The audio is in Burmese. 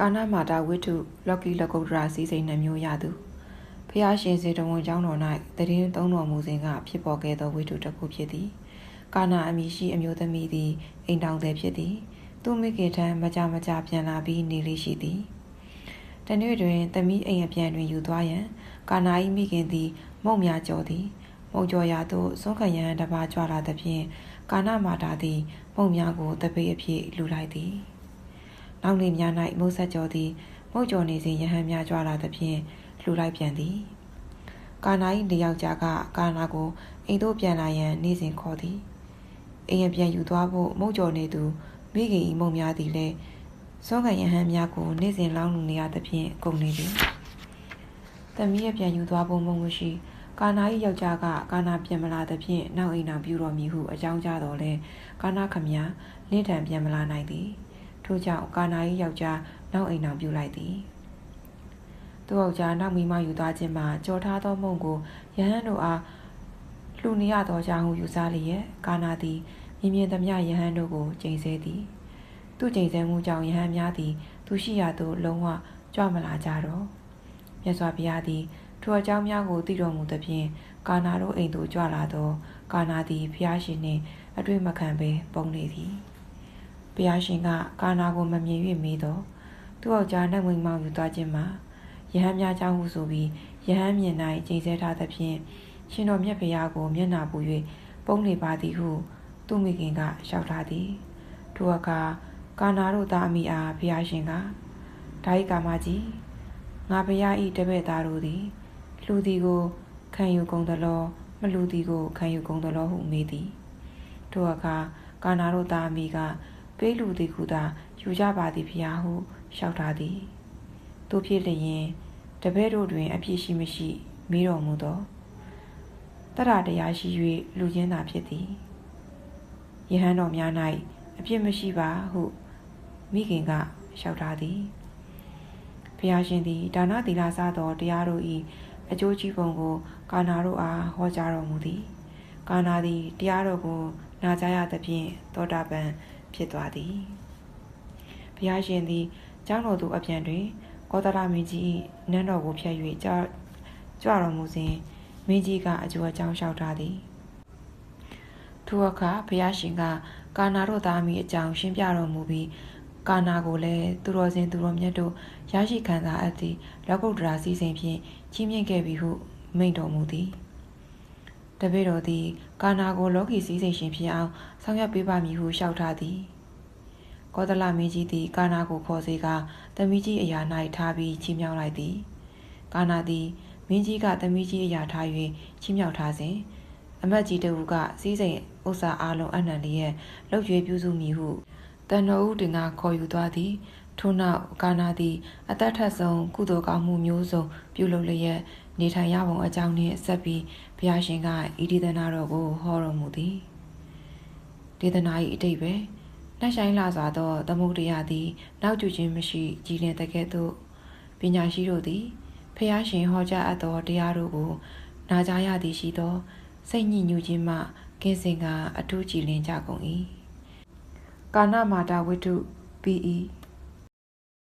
ကာနာမာတာဝိတုလော်ကီလကုဒ္ဒရာစီစိန်နှမျိုးရသူဖျားရှင်စေတဝန်ကျောင်းတော်၌တည်င်းသုံးတော်မူစဉ်ကဖြစ်ပေါ်ခဲ့သောဝိတုတစ်ခုဖြစ်သည်ကာနာအမည်ရှိအမျိုးသမီးသည်အိမ်တောင်သည်ဖြစ်သည်သူမိခင်ထံမကြပြန်လာပြီးနေလေးရှိသည်တနေ့တွင်သမီးအိမ်အပြန်တွင်ယူသွားရန်ကာနာ၏မိခင်သည်မုံများကြော်သည်မုံကြော်ရာသို့စွန့်ခရန်တပါးကြွလာသဖြင့်ကာနာမာတာသည်မုံများကိုတပိတ်အဖြစ်လူလိုက်သည်နောက်နေ့များ၌မုတ်ဆက်ကြော်သည်မုတ်ကြော်နေစဉ်ယဟန်များကြွလာသဖြင့်လူလိုက်ပြန်သည်ကာနာ၏နေယောက်ျားကကာနာကိုအိမ်သို့ပြန်လာရန်နေ့စဉ်ခေါ်သည်အိမ်ပြန်ယူသွားဖို့မုတ်ကြော်နေသူမိခင်၏မုံများသည်လည်းစွန့်ခရန်ယဟန်များကိုနေ့စဉ်လောင်းလူနေရသဖြင့်ကုန်နေသည်သမီးပြန်ယူသွားဖို့မုံမရှိကာနာ၏ယောက်ျားကကာနာပြန်မလာသဖြင့်နောက်အိမ်တော်ပြုတော်မူဟုအကြောင်းကြားတော်လဲကာနာခမညာလင်းထံပြန်မလာနိုင်သည်ထို့ကြောင့်ကာနာ၏ယောက်ျားနောက်အိမ်တော်ပြုလိုက်သည်သူယောက်ျားနောက်မိမယူသွားခြင်းမှာကြော်ထားသောမုံကိုယဟန်တို့အားလှူနေရသောကြောင့်ဟုယူဆလျက်ကာနာသည်မြင်သမျှယဟန်တို့ကိုကျိန်ဆဲသည်သူကျိန်ဆဲမှုကြောင့်ယဟန်များသည်သူရှိရာသို့လုံးဝကြွမလာကြတော့မြတ်စွာဘုရားသည်ထိုအကြောင်းများကိုသိတော်မူသဖြင့်ကာနာတို့အိမ်သို့ကြွလာသောကာနာသည်ဘုရားရှင်နှင့်အတွေ့မခံဘဲပုံနေသည်ဘုရားရှင်ကကာနာကိုမမြင်၍မေးတော့သူ့ယောက်ျားနှံ့မွေမောင်ယူသွားခြင်းမှာယဟန်များကြောင့်ဟုဆိုပြီးယဟန်မြင်၌ကျိန်ဆဲထားသဖြင့်ရှင်တော်မြတ်ဘုရားကိုမျက်နှာပူ၍ပုံနေပါသည်ဟုသူမိခင်ကလျှောက်ထားသည်ထိုအခါကာနာတို့သားအမိအားဘုရားရှင်ကဒါဤကာမကြီးငါဘုရားဤတပည့်သားတို့သည်လူသည်ကိုခံယူကုန်သလောမလူသည်ကိုခံယူကုန်သလောဟုမေးသည်ထိုအခါကာနာတို့သားအမိကပေးလူသည်ကူသာယူကြပါသည်ဘုရားဟုလျှောက်ထားသည်သူဖြစ်လျင်တပည့်တို့တွင်အပြစ်ရှိမရှိမေးတော်မူသောတရတရားရှိ၍လူချင်းသာဖြစ်သည်ယဟန်တော်များ၌အပြစ်မရှိပါဟုမိခင်ကလျှောက်ထားသည်ဘုရားရှင်သည်ဒါနသီလစသောတရားတို့၏အကျိုးကြီးပုံကိုကာနာတို့အားဟောကြားတော်မူသည်ကာနာသည်တရားတော်ကိုနာကြားရသဖြင့်သောတာပန်ဖြစ်သွားသည်ဘုရားရှင်သည်ကျောင်းတော်သို့အပြန်တွင်ကောသလမင်းကြီး၏နန်းတော်ကိုဖျက်၍ကြွတော်မူစဉ်မင်းကြီးကအကျိုးအကြောင်းလျှောက်ထားသည်ထိုအခါဘုရားရှင်ကကာနာတို့သားမိအကြောင်းရှင်းပြတော်မူပြီးကာနာကိုလည်းသူတော်စင်သူတော်မြတ်တို့ရရှိခံစားအပ်သည့်လောကုတ္တရာစည်းစိမ်ဖြင့်ချီးမြှင့်ခဲ့ပြီဟုမိန့်တော်မူသည်တပည့်တော်သည်ကာနာကိုလောကီစည်းစိမ်ရှင်ဖြစ်အောင်ဆောင်ရွက်ပေးပါမည်ဟုလျှောက်ထားသည်ကောသလမင်းကြီးသည်ကာနာကိုခေါ်စေကာသမီးကြီးအရာ၌ထားပြီးချီးမြှောက်လိုက်သည်ကာနာသည်မင်းကြီးကသမီးကြီးအရာထား၍ချီးမြှောက်ထားစဉ်အမတ်ကြီးတဦးကစည်းစိမ်ဥစ္စာအလုံးအနှံလျက်လှုပ်ရွေးပြုစုမည်ဟုတန်တော်ဦးတင်ကခေါ်ယူသွားသည်ထို့နောက်ကာနာသည်အသက်ထက်ဆုံးကုသိုလ်ကောင်းမှုမျိုးစုံပြုလုပ်လျက်နေထိုင်ရပုံအကြောင်းနှင့်ဆက်ပြီးဘုရားရှင်ကဤဒေသနာတော်ကိုဟောတော်မူသည်ဒေသနာ၏အတိတ်ပဲနှက်ဆိုင်လာစွာသောသမုဒ္ဒရာသည်နောက်ကျခြင်းမရှိကြည်လင်တဲ့ကဲ့သို့ပညာရှိတို့သည်ဘုရားရှင်ဟောကြားအပ်သောတရားတို့ကိုနာကြားရသည်ရှိသောစိတ်ညစ်ညူခြင်းမှကင်းစင်ကအထူးကြည်လင်ကြကုန်၏ကာနမာတာဝိတု PE